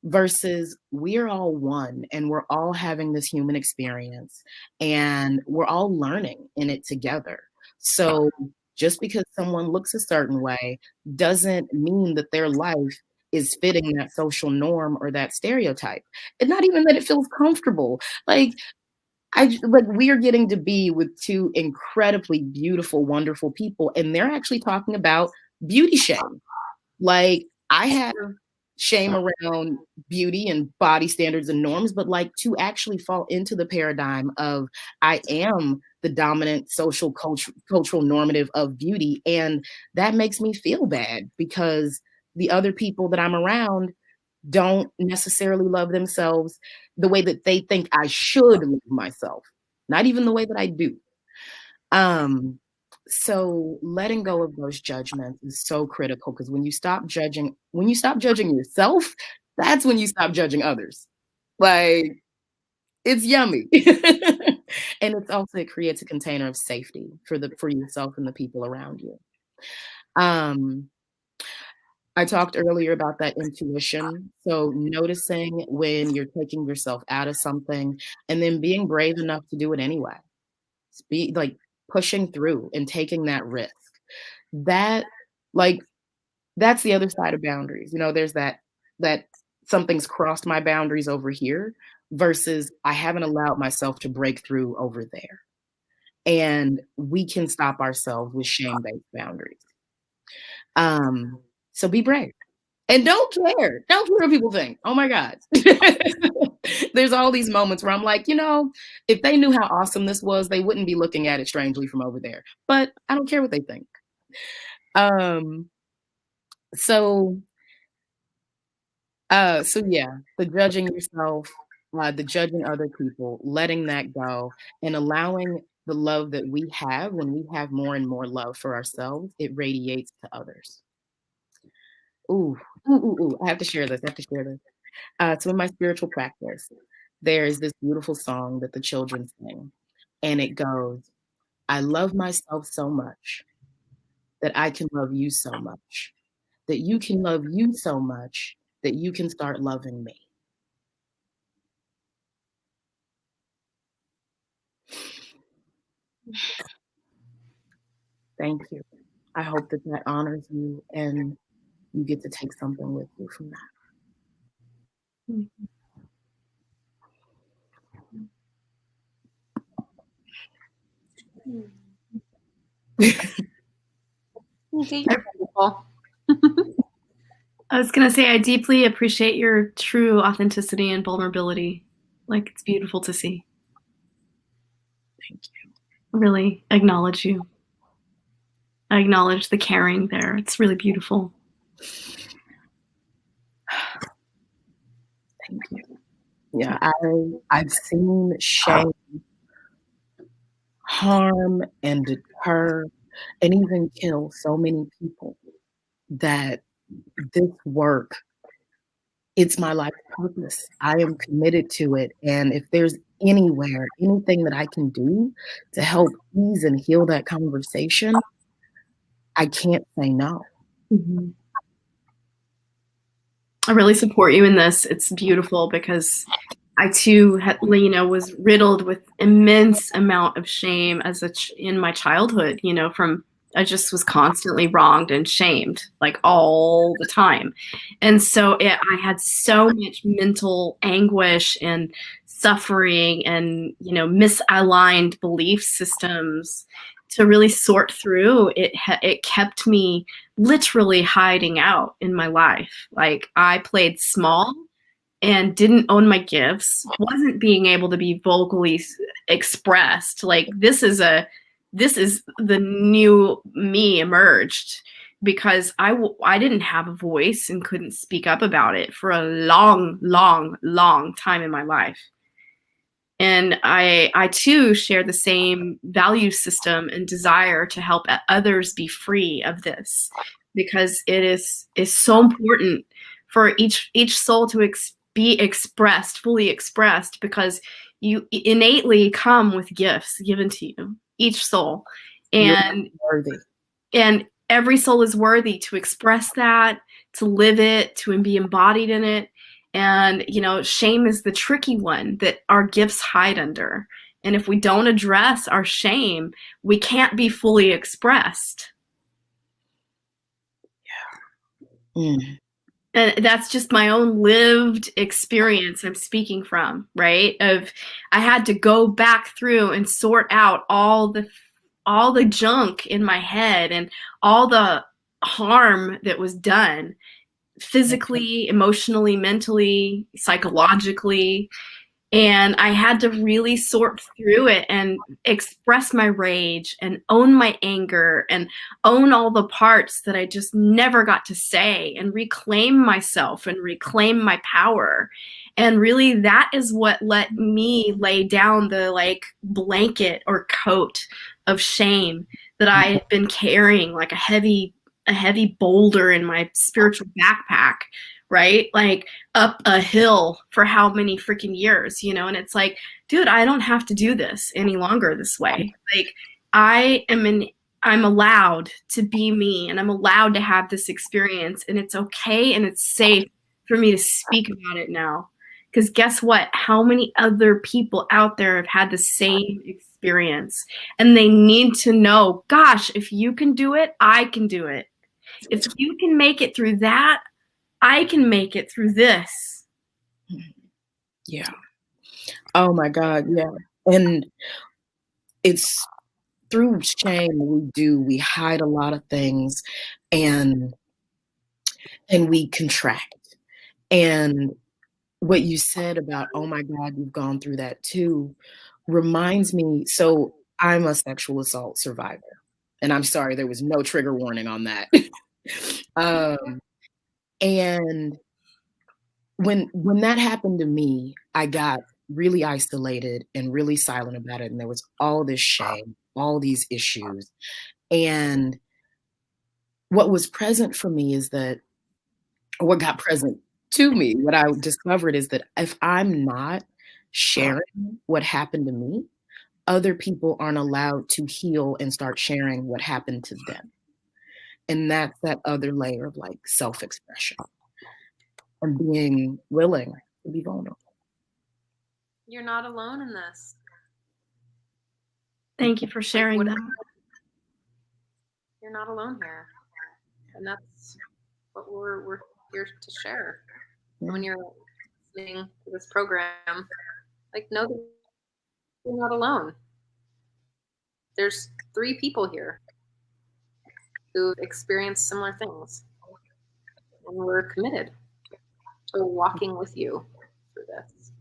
Versus we're all one and we're all having this human experience and we're all learning in it together. So just because someone looks a certain way doesn't mean that their life is fitting that social norm or that stereotype. And not even that it feels comfortable. We are getting to be with two incredibly beautiful, wonderful people, and they're actually talking about beauty shame. Like, I have shame around beauty and body standards and norms, but like to actually fall into the paradigm of I am the dominant social cultural normative of beauty, and that makes me feel bad because the other people that I'm around don't necessarily love themselves the way that they think I should love myself, not even the way that I do. So letting go of those judgments is so critical because when you stop judging yourself, that's when you stop judging others. Like It's yummy. And it's also, it creates a container of safety for yourself and the people around you. Um, I talked earlier about that intuition. So noticing when you're taking yourself out of something and then being brave enough to do it anyway. Be like pushing through and taking that risk. That like that's the other side of boundaries. There's that something's crossed my boundaries over here versus I haven't allowed myself to break through over there. And we can stop ourselves with shame-based boundaries. So be brave. And don't care. Don't care what people think. Oh my God. There's all these moments where I'm like, if they knew how awesome this was, they wouldn't be looking at it strangely from over there. But I don't care what they think. So yeah, the judging yourself, the judging other people, letting that go, and allowing the love that we have. When we have more and more love for ourselves, it radiates to others. Ooh, ooh, ooh, ooh. I have to share this. So in my spiritual practice, there is this beautiful song that the children sing, and it goes, I love myself so much that I can love you so much, that you can love you so much that you can start loving me. Thank you. I hope that honors you and you get to take something with you from that. I was going to say, I deeply appreciate your true authenticity and vulnerability. Like, it's beautiful to see. Thank you. I really acknowledge you. I acknowledge the caring there. It's really beautiful. Thank you. Yeah, I've seen shame harm and deter and even kill so many people that this work, it's my life purpose. I am committed to it. And if there's anything that I can do to help ease and heal that conversation, I can't say no. Mm-hmm. I really support you in this. It's beautiful because I too was riddled with immense amount of shame in my childhood, from I just was constantly wronged and shamed like all the time. And so I had so much mental anguish and suffering and, misaligned belief systems to really sort through. It kept me literally hiding out in my life. Like, I played small and didn't own my gifts, wasn't being able to be vocally expressed. Like, this is the new me emerged because I didn't have a voice and couldn't speak up about it for a long, long, long time in my life. And I too share the same value system and desire to help others be free of this, because it is so important for each soul to be expressed, fully expressed, because you innately come with gifts given to you, each soul. And every soul is worthy to express that, to live it, to be embodied in it. And, shame is the tricky one that our gifts hide under. And if we don't address our shame, we can't be fully expressed. Yeah. And that's just my own lived experience I'm speaking from, right? I had to go back through and sort out all the junk in my head and all the harm that was done physically, emotionally, mentally, psychologically. And I had to really sort through it and express my rage and own my anger and own all the parts that I just never got to say, and reclaim myself and reclaim my power. And really, that is what let me lay down the blanket or coat of shame that I had been carrying like a heavy boulder in my spiritual backpack, right? Like up a hill for how many freaking years, you know? And it's like, dude, I don't have to do this any longer this way. Like I'm allowed to be me, and I'm allowed to have this experience, and it's okay and it's safe for me to speak about it now. Because guess what? How many other people out there have had the same experience? And they need to know, gosh, if you can do it, I can do it. If you can make it through that, I can make it through this. Yeah. Oh my God. Yeah. And it's through shame we hide a lot of things, and we contract. And what you said about, oh my God, you've gone through that too, reminds me. So I'm a sexual assault survivor, and I'm sorry, there was no trigger warning on that. And when that happened to me, I got really isolated and really silent about it. And there was all this shame, all these issues. And what was present for me is that, or what got present to me, what I discovered is that if I'm not sharing what happened to me, other people aren't allowed to heal and start sharing what happened to them. And that's that other layer of like self-expression and being willing to be vulnerable. You're not alone in this. Thank you for sharing that. You're not alone here. And that's what we're here to share. When you're listening to this program, like, know that you're not alone. There's 3 people here who've experienced similar things. And we're committed to walking with you through this.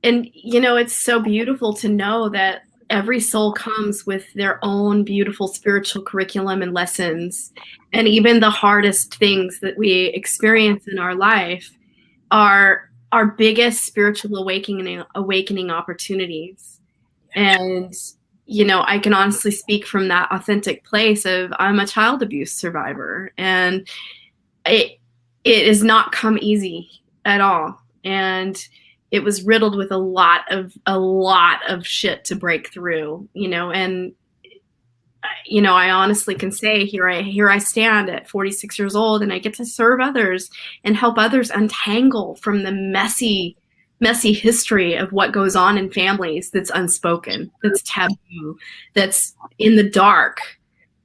And, you know, it's so beautiful to know that every soul comes with their own beautiful spiritual curriculum and lessons. And even the hardest things that we experience in our life are our biggest spiritual awakening opportunities. And, you know, I can honestly speak from that authentic place of, I'm a child abuse survivor, and it has not come easy at all. And it was riddled with a lot of shit to break through, you know. And, you know, I honestly can say here I stand at 46 years old, and I get to serve others and help others untangle from the messy history of what goes on in families that's unspoken, that's taboo, that's in the dark,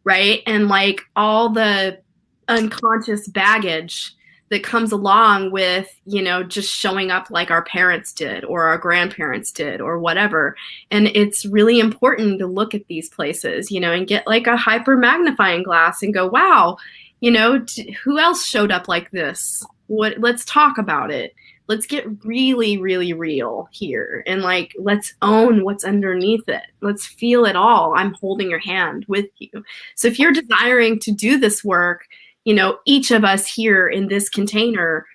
right? And like all the unconscious baggage that comes along with, you know, just showing up like our parents did or our grandparents did or whatever. And it's really important to look at these places, you know, and get like a hyper magnifying glass and go, wow, you know, who else showed up like this? Let's talk about it. Let's get really, really real here. And like, let's own what's underneath it. Let's feel it all. I'm holding your hand with you. So if you're desiring to do this work, you know, each of us here in this container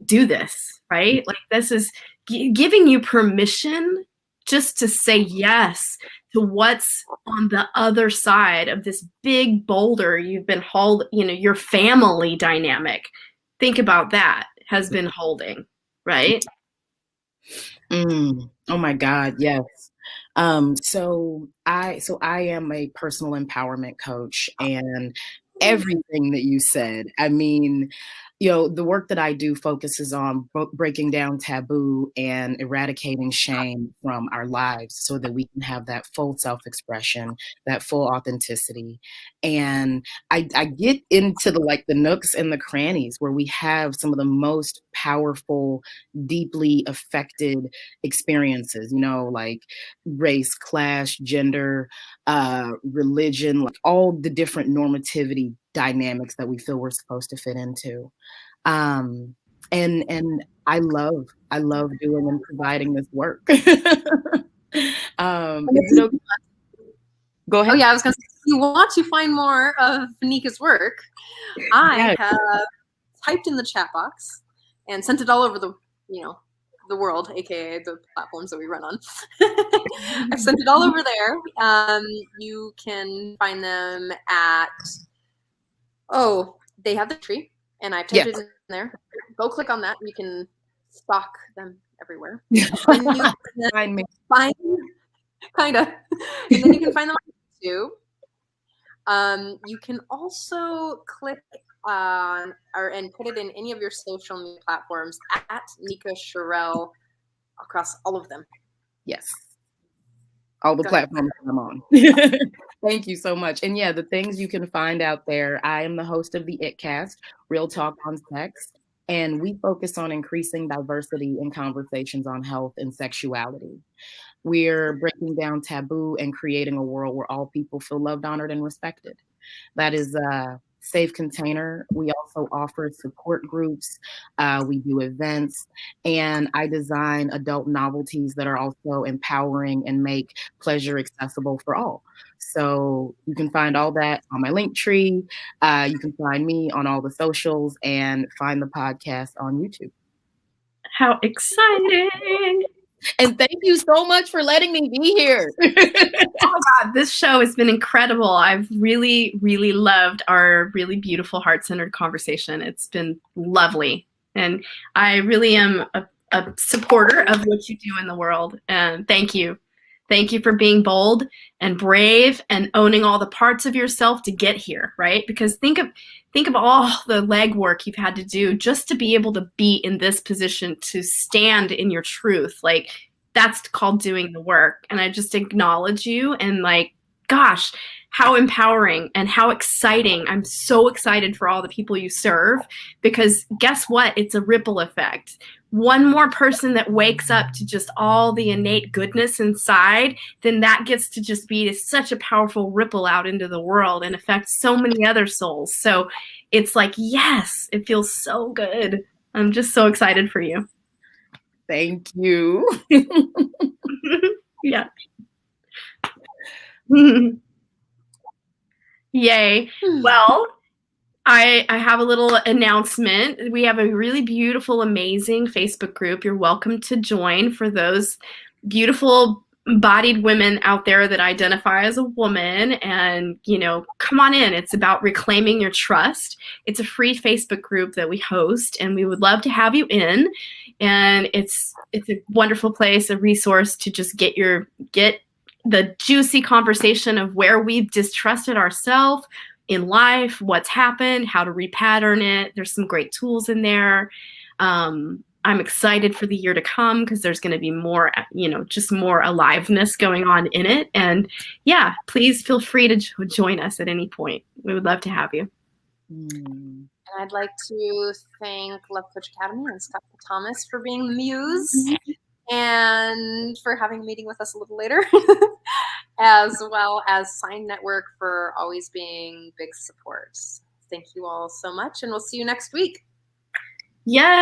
do this, right? Like, this is giving you permission just to say yes to what's on the other side of this big boulder you've been holding, you know, your family dynamic. Think about that has been holding, right? Oh my God, yes. So I am a personal empowerment coach, and everything that you said, I mean, you know, the work that I do focuses on breaking down taboo and eradicating shame from our lives so that we can have that full self-expression, that full authenticity. And I get into the nooks and the crannies where we have some of the most powerful, deeply affected experiences, you know, like race, class, gender, religion, like all the different normativity dynamics that we feel we're supposed to fit into. And I love doing and providing this work. Is it okay? Go ahead. Oh yeah, I was gonna say, if you want to find more of Nika's work, I have typed in the chat box and sent it all over the, you know, the world, aka the platforms that we run on. I've sent it all over there. You can find them at, they have the tree. and I've typed it in there. Go click on that. You can stalk them everywhere. Then you can Find me. find kind of, and then you can find them on YouTube. You can also click on and put it in any of your social media platforms at Nika Cherelle across all of them. Yes. All the platforms I'm on. Thank you so much. And yeah, the things you can find out there. I am the host of the ItCast, Real Talk on Sex, and we focus on increasing diversity in conversations on health and sexuality. We're breaking down taboo and creating a world where all people feel loved, honored, and respected. That is a safe container. We also offer support groups. We do events, and I design adult novelties that are also empowering and make pleasure accessible for all. So you can find all that on my link tree. You can find me on all the socials and find the podcast on YouTube. How exciting! And thank you so much for letting me be here. Oh God, this show has been incredible. I've really, really loved our really beautiful heart-centered conversation. It's been lovely. And I really am a supporter of what you do in the world. And thank you. Thank you for being bold and brave and owning all the parts of yourself to get here, right? Because think of all the legwork you've had to do just to be able to be in this position, to stand in your truth. Like, that's called doing the work. And I just acknowledge you, and like, gosh, how empowering and how exciting. I'm so excited for all the people you serve, because guess what? It's a ripple effect. One more person that wakes up to just all the innate goodness inside, then that gets to just be such a powerful ripple out into the world and affect so many other souls. So it's like, yes, it feels so good. I'm just so excited for you. Thank you. Yeah. Yay. Well, I have a little announcement. We have a really beautiful, amazing Facebook group. You're welcome to join for those beautiful bodied women out there that identify as a woman. And, come on in. It's about reclaiming your trust. It's a free Facebook group that we host, and we would love to have you in. And it's a wonderful place, a resource to just get the juicy conversation of where we've distrusted ourselves in life, what's happened, how to repattern it. There's some great tools in there. I'm excited for the year to come because there's going to be more, just more aliveness going on in it. And yeah, please feel free to join us at any point. We would love to have you. And I'd like to thank Love Coach Academy and Scott Thomas for being the muse and for having a meeting with us a little later, as well as Sign Network for always being big support. Thank you all so much, and we'll see you next week. Yes.